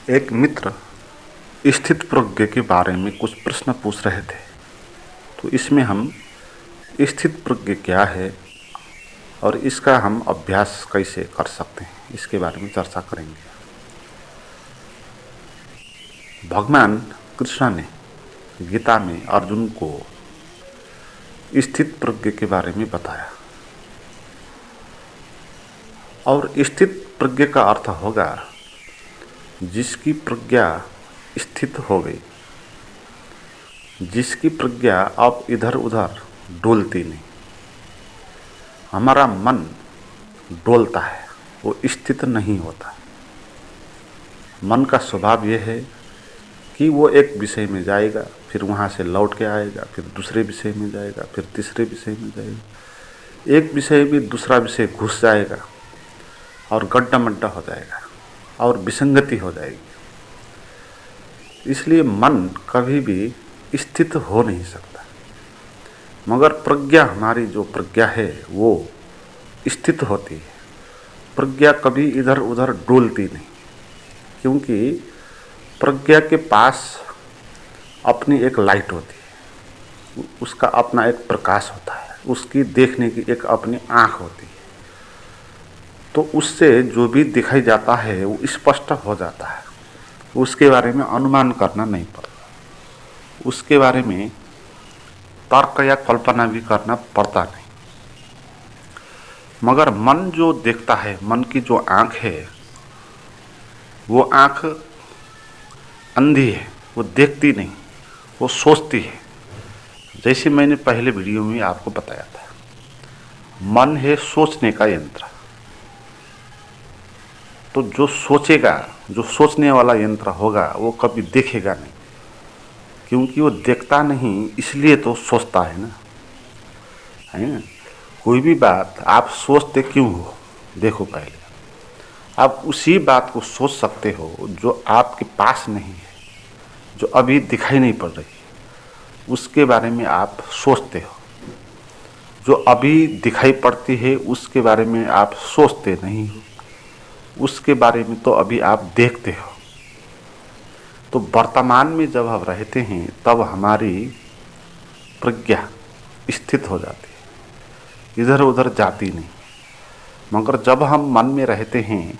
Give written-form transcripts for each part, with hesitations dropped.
एक मित्र स्थित प्रज्ञ के बारे में कुछ प्रश्न पूछ रहे थे। तो इसमें हम स्थित प्रज्ञ क्या है और इसका हम अभ्यास कैसे कर सकते हैं, इसके बारे में चर्चा करेंगे। भगवान कृष्ण ने गीता में अर्जुन को स्थित प्रज्ञ के बारे में बताया, और स्थित प्रज्ञ का अर्थ होगा जिसकी प्रज्ञा स्थित हो गई, जिसकी प्रज्ञा अब इधर उधर डोलती नहीं। हमारा मन डोलता है, वो स्थित नहीं होता। मन का स्वभाव यह है कि वो एक विषय में जाएगा, फिर वहाँ से लौट के आएगा, फिर दूसरे विषय में जाएगा, फिर तीसरे विषय में जाएगा। एक विषय में दूसरा विषय घुस जाएगा और गड्ढा मड्ढा हो जाएगा और विसंगति हो जाएगी। इसलिए मन कभी भी स्थित हो नहीं सकता। मगर प्रज्ञा, हमारी जो प्रज्ञा है वो स्थित होती है। प्रज्ञा कभी इधर उधर डोलती नहीं, क्योंकि प्रज्ञा के पास अपनी एक लाइट होती है, उसका अपना एक प्रकाश होता है, उसकी देखने की एक अपनी आँख होती है। तो उससे जो भी दिखाई जाता है वो स्पष्ट हो जाता है। उसके बारे में अनुमान करना नहीं पड़ता, उसके बारे में तर्क या कल्पना भी करना पड़ता नहीं। मगर मन जो देखता है, मन की जो आँख है, वो आँख अंधी है, वो देखती नहीं, वो सोचती है। जैसे मैंने पहले वीडियो में आपको बताया था, मन है सोचने का यंत्र। तो जो सोचेगा, जो सोचने वाला यंत्र होगा, वो कभी देखेगा नहीं, क्योंकि वो देखता नहीं, इसलिए तो सोचता है ना, है ना। कोई भी बात आप सोचते क्यों हो, देखो पहले आप उसी बात को सोच सकते हो जो आपके पास नहीं है, जो अभी दिखाई नहीं पड़ रही, उसके बारे में आप सोचते हो। जो अभी दिखाई पड़ती है उसके बारे में आप सोचते नहीं हो, उसके बारे में तो अभी आप देखते हो। तो वर्तमान में जब हम रहते हैं तब हमारी प्रज्ञा स्थित हो जाती है, इधर उधर जाती नहीं। मगर जब हम मन में रहते हैं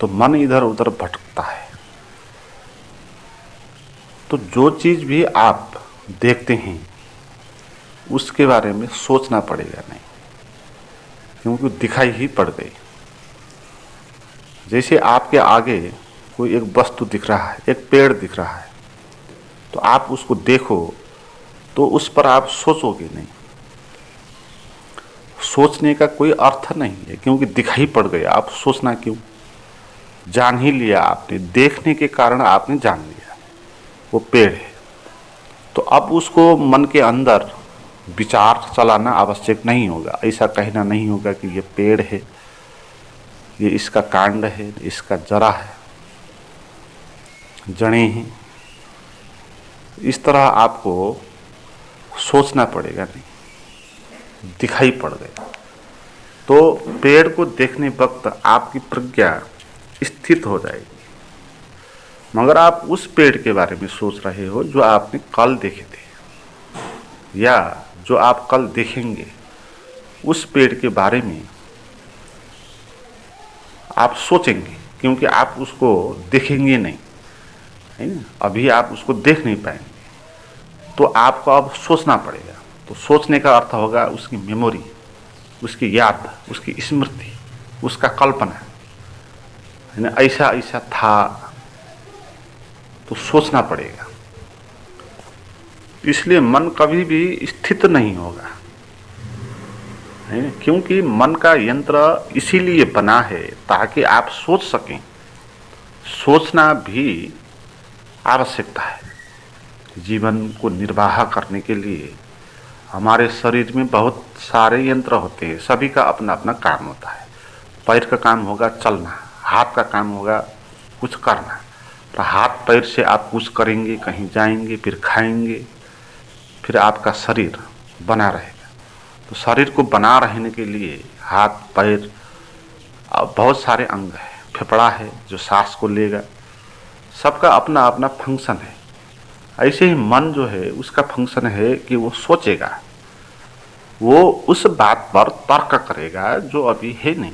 तो मन इधर उधर भटकता है। तो जो चीज़ भी आप देखते हैं उसके बारे में सोचना पड़ेगा नहीं, क्योंकि दिखाई ही पड़ गई। जैसे आपके आगे कोई एक वस्तु दिख रहा है, एक पेड़ दिख रहा है, तो आप उसको देखो तो उस पर आप सोचोगे नहीं। सोचने का कोई अर्थ नहीं है, क्योंकि दिखाई पड़ गया, आप सोचना क्यों। जान ही लिया आपने, देखने के कारण आपने जान लिया वो पेड़ है। तो अब उसको मन के अंदर विचार चलाना आवश्यक नहीं होगा। ऐसा कहना नहीं होगा कि ये पेड़ है, ये इसका कांड है, इसका जरा है, जड़ें हैं। इस तरह आपको सोचना पड़ेगा नहीं, दिखाई पड़ गया। तो पेड़ को देखने वक्त आपकी प्रज्ञा स्थित हो जाएगी। मगर आप उस पेड़ के बारे में सोच रहे हो जो आपने कल देखे थे, या जो आप कल देखेंगे, उस पेड़ के बारे में आप सोचेंगे, क्योंकि आप उसको देखेंगे नहीं, है ना। अभी आप उसको देख नहीं पाएंगे, तो आपको अब सोचना पड़ेगा। तो सोचने का अर्थ होगा उसकी मेमोरी, उसकी याद, उसकी स्मृति, उसका कल्पना, है ना। ऐसा ऐसा था, तो सोचना पड़ेगा। इसलिए मन कभी भी स्थित नहीं होगा, है ना, क्योंकि मन का यंत्र इसीलिए बना है ताकि आप सोच सकें। सोचना भी आवश्यकता है। जीवन को निर्वाह करने के लिए हमारे शरीर में बहुत सारे यंत्र होते हैं, सभी का अपना अपना काम होता है। पैर का काम होगा चलना, हाथ का काम होगा कुछ करना। तो हाथ पैर से आप कुछ करेंगे, कहीं जाएंगे, फिर खाएंगे, फिर आपका शरीर बना रहेगा। तो शरीर को बना रहने के लिए हाथ पैर बहुत सारे अंग हैं। फेफड़ा है जो सांस को लेगा, सबका अपना अपना फंक्शन है। ऐसे ही मन जो है उसका फंक्शन है कि वो सोचेगा, वो उस बात पर तर्क करेगा जो अभी है नहीं।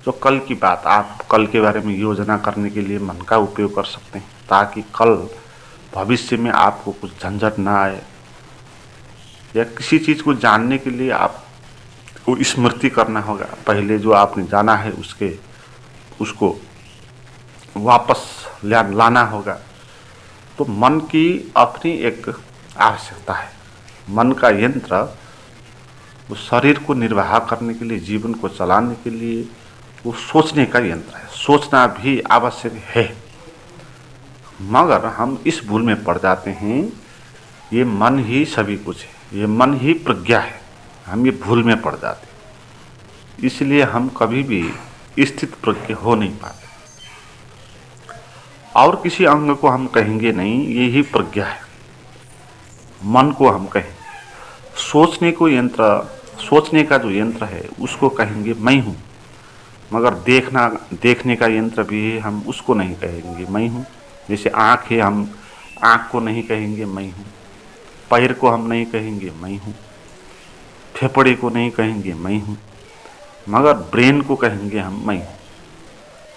जो कल की बात, आप कल के बारे में योजना करने के लिए मन का उपयोग कर सकते हैं, ताकि कल भविष्य में आपको कुछ झंझट ना आए, या किसी चीज़ को जानने के लिए आपको स्मृति करना होगा, पहले जो आपने जाना है उसको वापस लाना होगा। तो मन की अपनी एक आवश्यकता है। मन का यंत्र वो शरीर को निर्वाह करने के लिए, जीवन को चलाने के लिए वो सोचने का यंत्र है। सोचना भी आवश्यक है, मगर हम इस भूल में पड़ जाते हैं, ये मन ही सभी कुछ है, ये मन ही प्रज्ञा है। हम ये भूल में पड़ जाते हैं, इसलिए हम कभी भी स्थित प्रज्ञ हो नहीं पाते। और किसी अंग को हम कहेंगे नहीं, ये ही प्रज्ञा है। मन को हम कहेंगे, सोचने का जो यंत्र है उसको कहेंगे मैं हूँ। मगर देखने का यंत्र भी है, हम उसको नहीं कहेंगे मैं हूँ। जैसे आँख है, हम आँख को नहीं कहेंगे मैं हूँ। पैर को हम नहीं कहेंगे मैं हूँ। फेफड़े को नहीं कहेंगे मैं हूँ, मगर ब्रेन को कहेंगे हम मैं हूँ।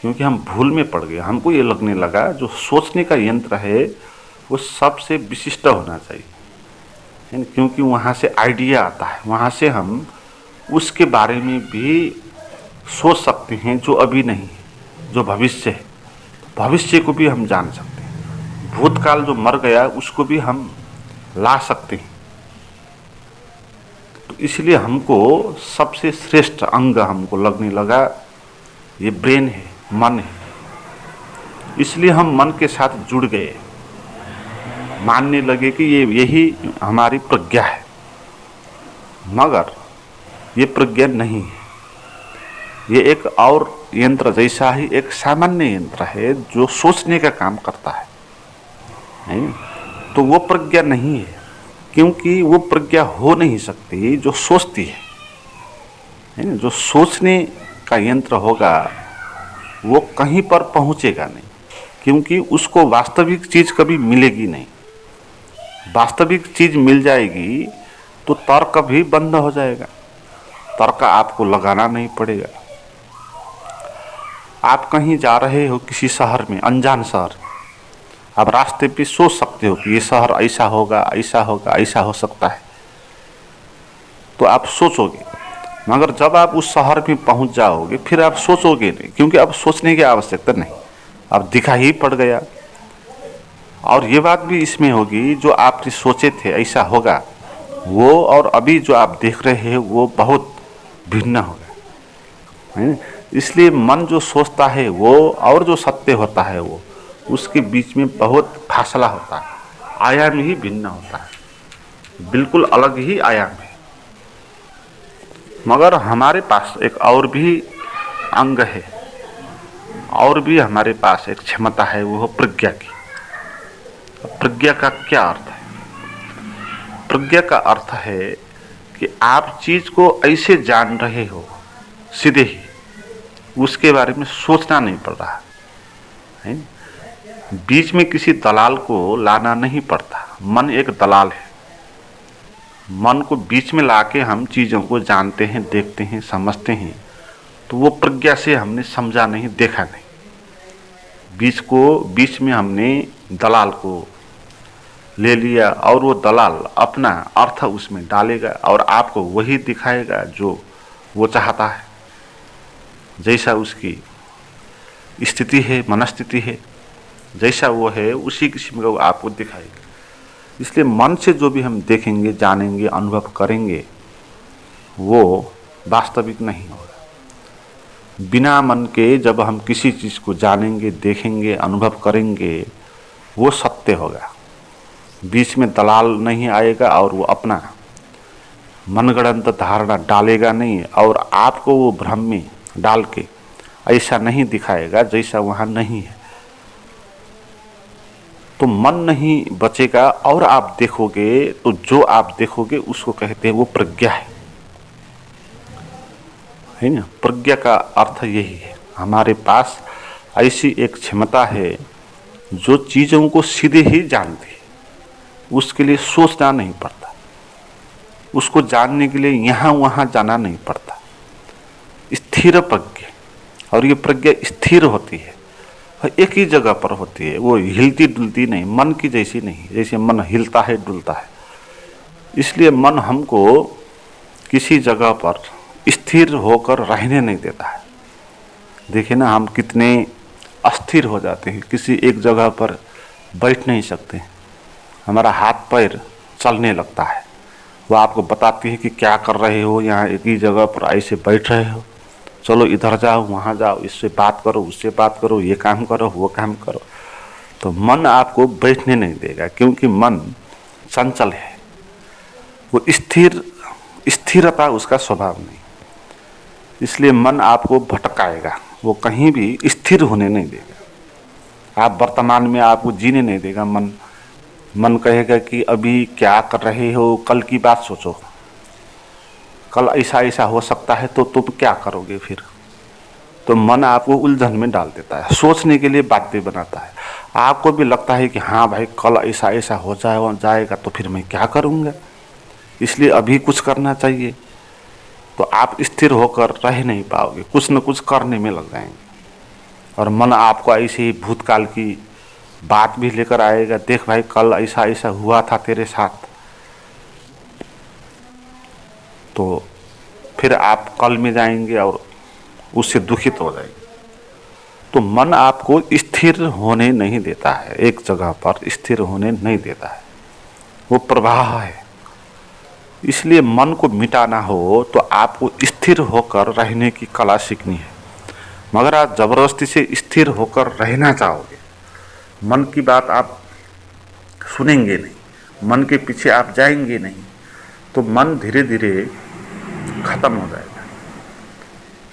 क्योंकि हम भूल में पड़ गए। हमको ये लगने लगा जो सोचने का यंत्र है वो सबसे विशिष्ट होना चाहिए, क्योंकि वहाँ से आइडिया आता है, वहाँ से हम उसके बारे में भी सोच सकते हैं जो अभी नहीं है, जो भविष्य है। भविष्य को भी हम जान सकते हैं, भूतकाल जो मर गया उसको भी हम ला सकते हैं। तो इसलिए हमको सबसे श्रेष्ठ अंग हमको लगने लगा ये ब्रेन है, मन है। इसलिए हम मन के साथ जुड़ गए, मानने लगे कि यही हमारी प्रज्ञा है। मगर ये प्रज्ञा नहीं है, ये एक और यंत्र जैसा ही एक सामान्य यंत्र है जो सोचने का काम करता है, नहीं? तो वो प्रज्ञा नहीं है, क्योंकि वो प्रज्ञा हो नहीं सकती जो सोचती है। जो सोचने का यंत्र होगा वो कहीं पर पहुंचेगा नहीं, क्योंकि उसको वास्तविक चीज कभी मिलेगी नहीं। वास्तविक चीज मिल जाएगी तो तर्क भी बंद हो जाएगा, तर्क आपको लगाना नहीं पड़ेगा। आप कहीं जा रहे हो किसी शहर में, अनजान शहर, आप रास्ते पे सोच सकते हो कि ये शहर ऐसा होगा, ऐसा होगा, ऐसा हो सकता है, तो आप सोचोगे। मगर जब आप उस शहर में पहुंच जाओगे फिर आप सोचोगे नहीं, क्योंकि अब सोचने की आवश्यकता नहीं, अब दिखा ही पड़ गया। और ये बात भी इसमें होगी, जो आपने सोचे थे ऐसा होगा वो और अभी जो आप देख रहे हैं वो बहुत भिन्न होगा। इसलिए मन जो सोचता है वो और जो सत्य होता है वो, उसके बीच में बहुत फासला होता है, आयाम ही भिन्न होता है, बिल्कुल अलग ही आयाम है। मगर हमारे पास एक और भी अंग है, और भी हमारे पास एक क्षमता है, वो प्रज्ञा की। प्रज्ञा का क्या अर्थ है? प्रज्ञा का अर्थ है कि आप चीज को ऐसे जान रहे हो सीधे ही, उसके बारे में सोचना नहीं पड़ रहा है। बीच में किसी दलाल को लाना नहीं पड़ता। मन एक दलाल है, मन को बीच में लाके हम चीज़ों को जानते हैं, देखते हैं, समझते हैं। तो वो प्रज्ञा से हमने समझा नहीं, देखा नहीं। बीच में हमने दलाल को ले लिया और वो दलाल अपना अर्थ उसमें डालेगा और आपको वही दिखाएगा जो वो चाहता है, जैसा उसकी स्थिति है, मनस्थिति है, जैसा वो है उसी किस्म का वो आपको दिखाएगा। इसलिए मन से जो भी हम देखेंगे, जानेंगे, अनुभव करेंगे वो वास्तविक नहीं होगा। बिना मन के जब हम किसी चीज़ को जानेंगे, देखेंगे, अनुभव करेंगे वो सत्य होगा। बीच में दलाल नहीं आएगा और वो अपना मनगढ़ंत धारणा डालेगा नहीं और आपको वो भ्रम में डाल के ऐसा नहीं दिखाएगा जैसा वहाँ नहीं है। तो मन नहीं बचेगा और आप देखोगे तो जो आप देखोगे उसको कहते हैं वो प्रज्ञा है ना। प्रज्ञा का अर्थ यही है, हमारे पास ऐसी एक क्षमता है जो चीज़ों को सीधे ही जानते हैं, उसके लिए सोचना नहीं पड़ता, उसको जानने के लिए यहाँ वहाँ जाना नहीं पड़ता। स्थिर प्रज्ञा, और ये प्रज्ञा स्थिर होती है, एक ही जगह पर होती है, वो हिलती डुलती नहीं, मन की जैसी नहीं, जैसे मन हिलता है डुलता है। इसलिए मन हमको किसी जगह पर स्थिर होकर रहने नहीं देता है। देखिए ना, हम कितने अस्थिर हो जाते हैं, किसी एक जगह पर बैठ नहीं सकते, हमारा हाथ पैर चलने लगता है। वो आपको बताती है कि क्या कर रहे हो, यहाँ एक ही जगह पर ऐसे बैठ रहे हो, चलो इधर जाओ वहाँ जाओ, इससे बात करो उससे बात करो, ये काम करो वो काम करो। तो मन आपको बैठने नहीं देगा, क्योंकि मन चंचल है, वो स्थिरता उसका स्वभाव नहीं। इसलिए मन आपको भटकाएगा, वो कहीं भी स्थिर होने नहीं देगा। आप वर्तमान में आपको जीने नहीं देगा। मन कहेगा कि अभी क्या कर रहे हो, कल की बात सोचो, कल ऐसा ऐसा हो सकता है, तो तुम क्या करोगे फिर। तो मन आपको उलझन में डाल देता है, सोचने के लिए बातें बनाता है। आपको भी लगता है कि हाँ भाई, कल ऐसा ऐसा हो जाएगा तो फिर मैं क्या करूँगा, इसलिए अभी कुछ करना चाहिए। तो आप स्थिर होकर रह नहीं पाओगे, कुछ न कुछ करने में लग जाएंगे। और मन आपको ऐसे ही भूतकाल की बात भी लेकर आएगा, देख भाई कल ऐसा ऐसा हुआ था तेरे साथ, तो फिर आप कल में जाएंगे और उससे दुखित हो जाएंगे। तो मन आपको स्थिर होने नहीं देता है, एक जगह पर स्थिर होने नहीं देता है, वो प्रवाह है। इसलिए मन को मिटाना हो तो आपको स्थिर होकर रहने की कला सीखनी है। मगर आप जबरदस्ती से स्थिर होकर रहना चाहोगे, मन की बात आप सुनेंगे नहीं, मन के पीछे आप जाएंगे नहीं, तो मन धीरे धीरे खत्म हो जाएगा,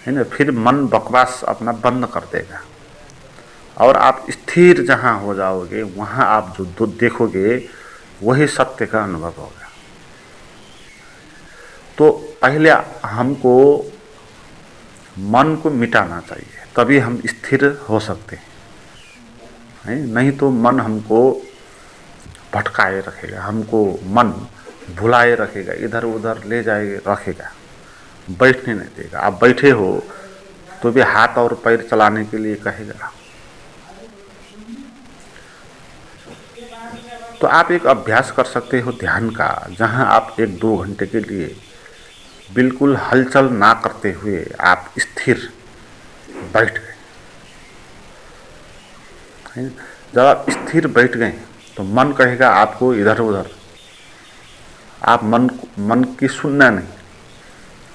है ना। फिर मन बकवास अपना बंद कर देगा और आप स्थिर जहाँ हो जाओगे, वहाँ आप जो देखोगे वही सत्य का अनुभव होगा। तो पहले हमको मन को मिटाना चाहिए, तभी हम स्थिर हो सकते हैं। नहीं तो मन हमको भटकाए रखेगा, हमको मन भुलाए रखेगा, इधर उधर ले जाए रखेगा, बैठने नहीं देगा। आप बैठे हो तो भी हाथ और पैर चलाने के लिए कहेगा। तो आप एक अभ्यास कर सकते हो ध्यान का, जहां आप 1-2 घंटे के लिए बिल्कुल हलचल ना करते हुए आप स्थिर बैठ गए। जब आप स्थिर बैठ गए तो मन कहेगा आपको इधर उधर, आप मन की सुनना नहीं,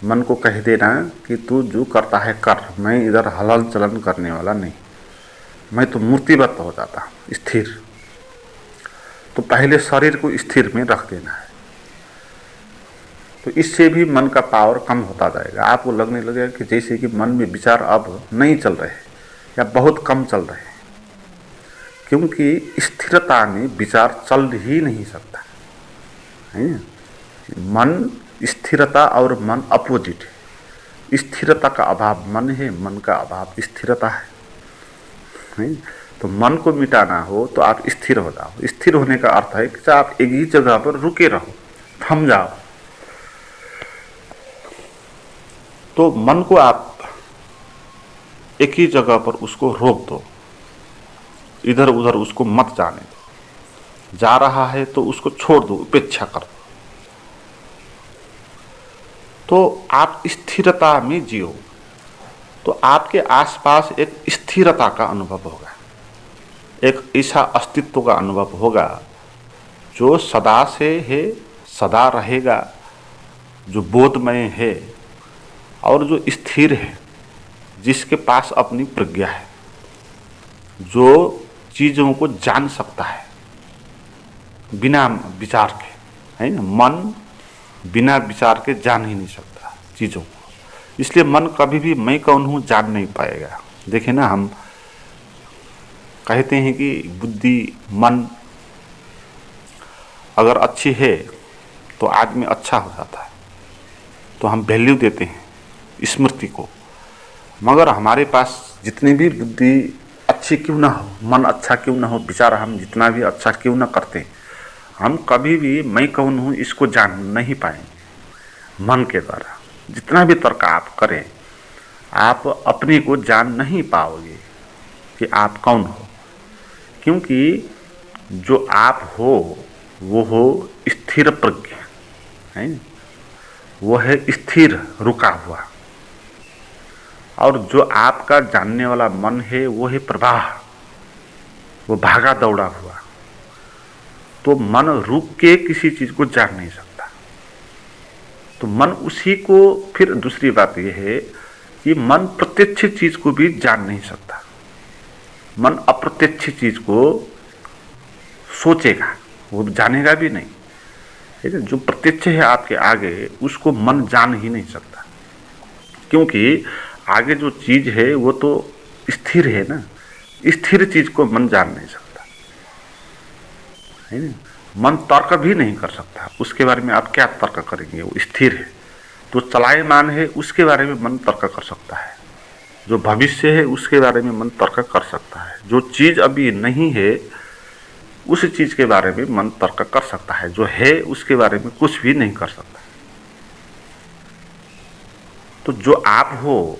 मन को कह देना कि तू जो करता है कर, मैं इधर हलल चलन करने वाला नहीं, मैं तो मूर्तिवत हो जाता स्थिर। तो पहले शरीर को स्थिर में रख देना है, तो इससे भी मन का पावर कम होता जाएगा। आपको लगने लगेगा कि जैसे कि मन में विचार अब नहीं चल रहे या बहुत कम चल रहे हैं, क्योंकि स्थिरता में विचार चल ही नहीं सकता है। मन स्थिरता और मन अपोजिट है। स्थिरता का अभाव मन है, मन का अभाव स्थिरता है। तो मन को मिटाना हो तो आप स्थिर हो जाओ। स्थिर होने का अर्थ है कि आप एक ही जगह पर रुके रहो, थम जाओ। तो मन को आप एक ही जगह पर उसको रोक दो, इधर उधर उसको मत जाने दो। जा रहा है तो उसको छोड़ दो, उपेक्षा कर दो। तो आप स्थिरता में जियो, तो आपके आसपास एक स्थिरता का अनुभव होगा, एक ऐसा अस्तित्व का अनुभव होगा जो सदा से है, सदा रहेगा, जो बोधमय है और जो स्थिर है, जिसके पास अपनी प्रज्ञा है, जो चीज़ों को जान सकता है बिना विचार के, है ना। मन बिना विचार के जान ही नहीं सकता चीज़ों को, इसलिए मन कभी भी मैं कौन हूँ जान नहीं पाएगा। देखिए ना, हम कहते हैं कि बुद्धि मन अगर अच्छी है तो आदमी अच्छा हो जाता है, तो हम वैल्यू देते हैं स्मृति को। मगर हमारे पास जितनी भी बुद्धि अच्छी क्यों ना हो, मन अच्छा क्यों ना हो, विचार हम जितना भी अच्छा क्यों ना करते, हम कभी भी मैं कौन हूँ इसको जान नहीं पाएंगे। मन के द्वारा जितना भी तर्क आप करें, आप अपने को जान नहीं पाओगे कि आप कौन हो। क्योंकि जो आप हो वो हो स्थिर प्रज्ञ, है न? वो है स्थिर रुका हुआ। और जो आपका जानने वाला मन है वो है प्रवाह, वो भागा दौड़ा हुआ। तो मन रुक के किसी चीज को जान नहीं सकता। तो मन उसी को, फिर दूसरी बात यह है कि मन प्रत्यक्ष चीज को भी जान नहीं सकता। मन अप्रत्यक्ष चीज को सोचेगा, वो जानेगा भी नहीं। है ना? जो प्रत्यक्ष है आपके आगे उसको मन जान ही नहीं सकता, क्योंकि आगे जो चीज है वो तो स्थिर है ना। स्थिर चीज को मन जान नहीं सकता, है ना? मन तर्क भी नहीं कर सकता, उसके बारे में आप क्या तर्क करेंगे? वो स्थिर है। तो चलायमान है उसके बारे में मन तर्क कर सकता है, जो भविष्य है उसके बारे में मन तर्क कर सकता है, जो चीज अभी नहीं है उस चीज के बारे में मन तर्क कर सकता है, जो है उसके बारे में कुछ भी नहीं कर सकता। तो जो आप हो,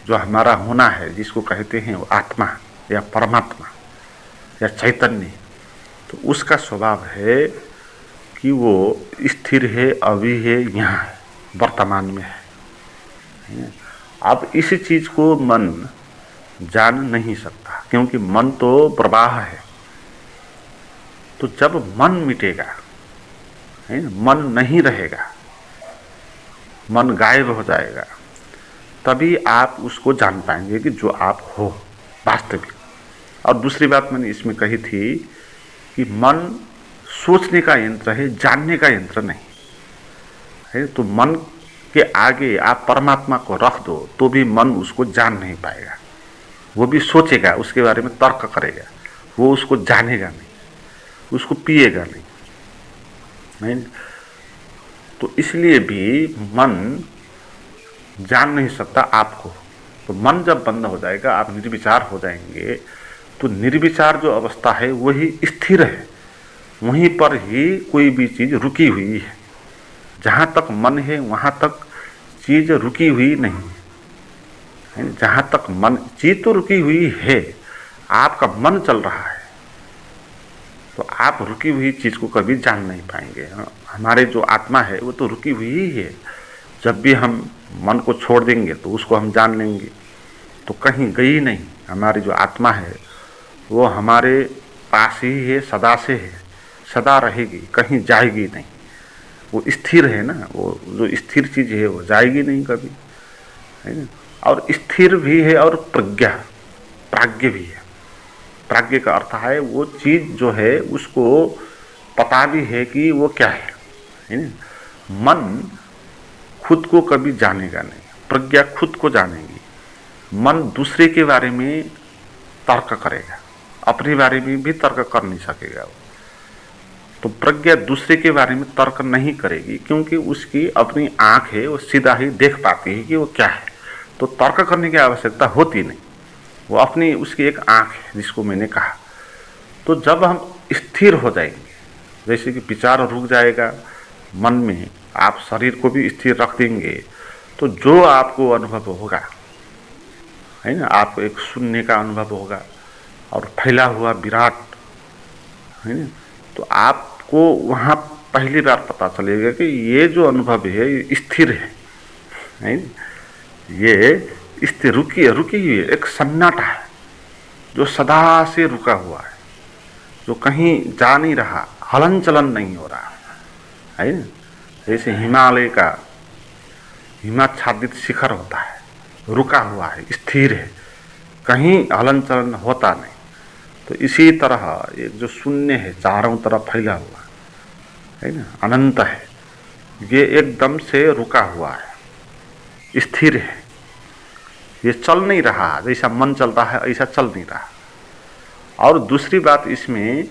जो हमारा होना है, जिसको कहते हैं वो आत्मा या परमात्मा या चैतन्य, तो उसका स्वभाव है कि वो स्थिर है, अभी है, यहाँ है, वर्तमान में है। अब इस चीज को मन जान नहीं सकता, क्योंकि मन तो प्रवाह है। तो जब मन मिटेगा, है ना, मन नहीं रहेगा, मन गायब हो जाएगा, तभी आप उसको जान पाएंगे कि जो आप हो वास्तविक। और दूसरी बात मैंने इसमें कही थी कि मन सोचने का यंत्र है, जानने का यंत्र नहीं है। तो मन के आगे आप परमात्मा को रख दो तो भी मन उसको जान नहीं पाएगा। वो भी सोचेगा, उसके बारे में तर्क करेगा, वो उसको जानेगा नहीं, उसको पिएगा नहीं। तो इसलिए भी मन जान नहीं सकता आपको। तो मन जब बंद हो जाएगा, आप निर्विचार हो जाएंगे, तो निर्विचार जो अवस्था है वही स्थिर है, वहीं पर ही कोई भी चीज रुकी हुई है। जहाँ तक मन है वहाँ तक चीज रुकी हुई नहीं है। जहाँ तक मन, चीज तो रुकी हुई है, आपका मन चल रहा है, तो आप रुकी हुई चीज को कभी जान नहीं पाएंगे। हमारे जो आत्मा है वो तो रुकी हुई ही है। जब भी हम मन को छोड़ देंगे तो उसको हम जान लेंगे, तो कहीं गई नहीं। हमारी जो आत्मा है वो हमारे पास ही है, सदा से है, सदा रहेगी, कहीं जाएगी नहीं। वो स्थिर है ना, वो जो स्थिर चीज है वो जाएगी नहीं कभी, है ना। और स्थिर भी है और प्राज्ञ भी है। प्राज्ञ का अर्थ है वो चीज जो है उसको पता भी है कि वो क्या है ना। मन खुद को कभी जानेगा नहीं, प्रज्ञा खुद को जानेगी। मन दूसरे के बारे में तर्क करेगा, अपने बारे में भी तर्क कर नहीं सकेगा वो। तो प्रज्ञा दूसरे के बारे में तर्क नहीं करेगी, क्योंकि उसकी अपनी आंख है, वो सीधा ही देख पाती है कि वो क्या है। तो तर्क करने की आवश्यकता होती नहीं, वो अपनी, उसकी एक आंख है, जिसको मैंने कहा। तो जब हम स्थिर हो जाएंगे, जैसे कि विचार रुक जाएगा मन में, आप शरीर को भी स्थिर रख देंगे, तो जो आपको अनुभव होगा, है ना, आपको एक शून्य का अनुभव होगा और फैला हुआ विराट, है ना। तो आपको वहाँ पहली बार पता चलेगा कि ये जो अनुभव है ये स्थिर है ना? ये स्थिर, रुकी हुई है, एक सन्नाटा है जो सदा से रुका हुआ है, जो कहीं जा नहीं रहा, हलन चलन नहीं हो रहा है ना। जैसे हिमालय का हिमाच्छादित शिखर होता है, रुका हुआ है, स्थिर है, कहीं हलन चलन होता नहीं। तो इसी तरह एक जो शून्य है, चारों तरफ फैला हुआ है ना, अनंत है, ये एकदम से रुका हुआ है, स्थिर है, ये चल नहीं रहा। जैसा मन चलता है ऐसा चल नहीं रहा। और दूसरी बात इसमें,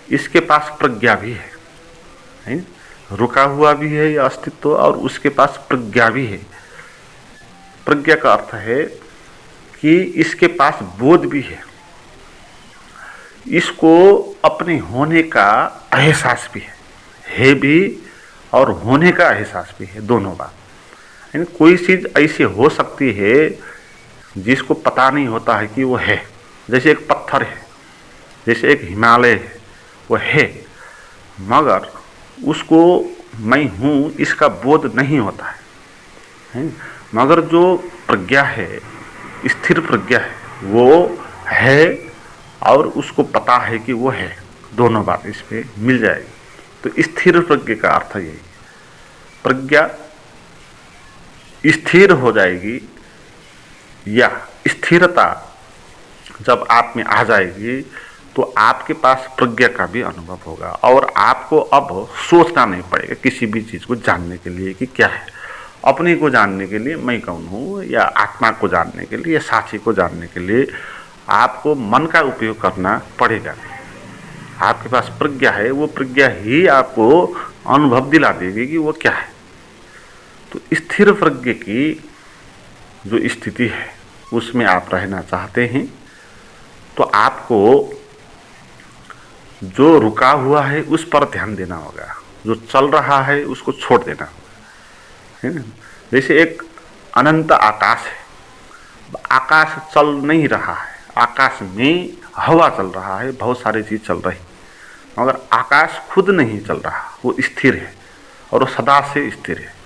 इसके पास प्रज्ञा भी है ना? रुका हुआ भी है ये अस्तित्व, और उसके पास प्रज्ञा भी है। प्रज्ञा का अर्थ है कि इसके पास बोध भी है, इसको अपने होने का एहसास भी है भी, और होने का एहसास भी है, दोनों बात। यानी कोई चीज़ ऐसी हो सकती है जिसको पता नहीं होता है कि वो है, जैसे एक पत्थर है, जैसे एक हिमालय है, वो है, मगर उसको मैं हूँ इसका बोध नहीं होता है। मगर जो प्रज्ञा है, स्थिर प्रज्ञा है, वो है और उसको पता है कि वो है, दोनों बात इस पे मिल जाएगी। तो स्थिर प्रज्ञा का अर्थ यही, प्रज्ञा स्थिर हो जाएगी, या स्थिरता जब आप में आ जाएगी तो आपके पास प्रज्ञा का भी अनुभव होगा, और आपको अब सोचना नहीं पड़ेगा किसी भी चीज़ को जानने के लिए कि क्या है। अपने को जानने के लिए मैं कौन हूँ, या आत्मा को जानने के लिए, या साक्षी को जानने के लिए आपको मन का उपयोग करना पड़ेगा। आपके पास प्रज्ञा है, वो प्रज्ञा ही आपको अनुभव दिला देगी कि वो क्या है। तो स्थिर प्रज्ञा की जो स्थिति है उसमें आप रहना चाहते हैं तो आपको जो रुका हुआ है उस पर ध्यान देना होगा, जो चल रहा है उसको छोड़ देना होगा, है ना। जैसे एक अनंत आकाश है, आकाश चल नहीं रहा है, आकाश में हवा चल रहा है, बहुत सारी चीज़ चल रही, मगर आकाश खुद नहीं चल रहा, वो स्थिर है और वो सदा से स्थिर है।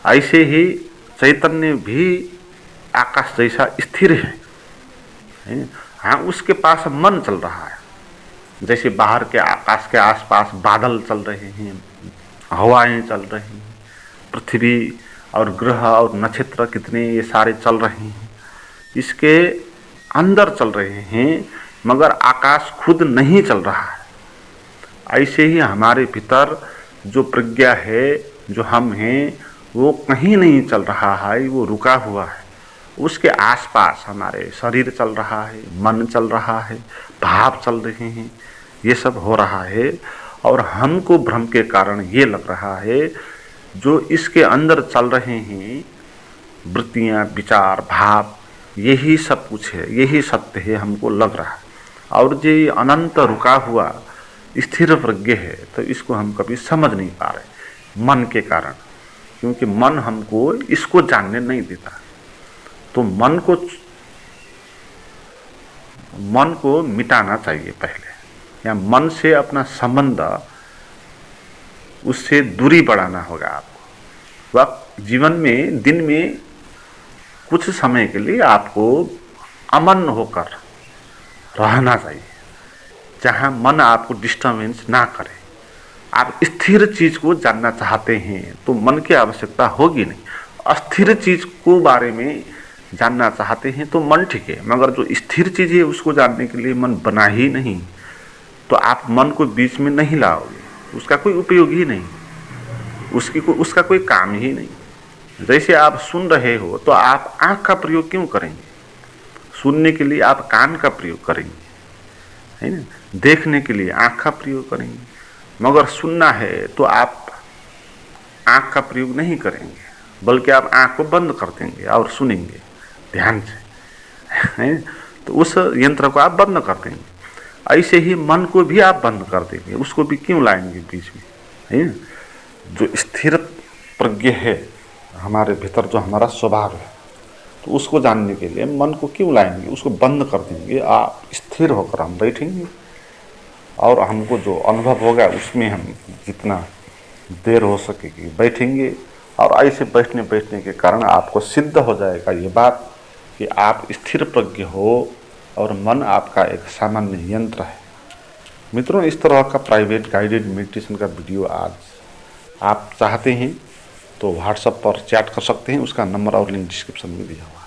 ऐसे ही चैतन्य भी आकाश जैसा स्थिर है। हाँ, उसके पास मन चल रहा है, जैसे बाहर के आकाश के आसपास बादल चल रहे हैं, हवाएं चल रही हैं, पृथ्वी और ग्रह और नक्षत्र कितने ये सारे चल रहे हैं, इसके अंदर चल रहे हैं, मगर आकाश खुद नहीं चल रहा है। ऐसे ही हमारे भीतर जो प्रज्ञा है, जो हम हैं, वो कहीं नहीं चल रहा है, वो रुका हुआ है। उसके आसपास हमारे शरीर चल रहा है, मन चल रहा है, भाव चल रहे हैं, ये सब हो रहा है, और हमको भ्रम के कारण ये लग रहा है जो इसके अंदर चल रहे हैं, वृत्तियाँ, विचार, भाव, यही सब कुछ है, यही सत्य है, हमको लग रहा है। और जो अनंत रुका हुआ स्थिर प्रज्ञ है, तो इसको हम कभी समझ नहीं पा रहे मन के कारण, क्योंकि मन हमको इसको जानने नहीं देता। तो मन को मिटाना चाहिए पहले, या मन से अपना संबंध, उससे दूरी बढ़ाना होगा आपको। वह जीवन में दिन में कुछ समय के लिए आपको अमन होकर रहना चाहिए, जहाँ मन आपको डिस्टर्बेंस ना करे। आप स्थिर चीज़ को जानना चाहते हैं तो मन की आवश्यकता होगी नहीं, अस्थिर चीज़ को बारे में जानना चाहते हैं तो मन ठीक है, मगर जो स्थिर चीज़ है उसको जानने के लिए मन बना ही नहीं, तो आप मन को बीच में नहीं लाओगे, उसका कोई उपयोग ही नहीं, उसका कोई काम ही नहीं। जैसे आप सुन रहे हो तो आप आँख का प्रयोग क्यों करेंगे? सुनने के लिए आप कान का प्रयोग करेंगे, है ना। देखने के लिए आँख का प्रयोग करेंगे, मगर सुनना है तो आप आँख का प्रयोग नहीं करेंगे, बल्कि आप आँख को बंद कर देंगे और सुनेंगे ध्यान से, है। तो उस यंत्र को आप बंद कर देंगे। ऐसे ही मन को भी आप बंद कर देंगे, उसको भी क्यों लाएंगे बीच में, है। जो स्थिर प्रज्ञ है हमारे भीतर, जो हमारा स्वभाव है, तो उसको जानने के लिए मन को क्यों लाएंगे, उसको बंद कर देंगे। आप स्थिर होकर हम बैठेंगे और हमको जो अनुभव होगा उसमें हम जितना देर हो सकेगी बैठेंगे, और ऐसे बैठने के कारण आपको सिद्ध हो जाएगा ये बात कि आप स्थिर प्रज्ञ हो और मन आपका एक सामान्य यंत्र है। मित्रों, इस तरह का प्राइवेट गाइडेड मेडिटेशन का वीडियो आज आप चाहते हैं तो व्हाट्सएप पर चैट कर सकते हैं, उसका नंबर और लिंक डिस्क्रिप्शन में दिया हुआ है।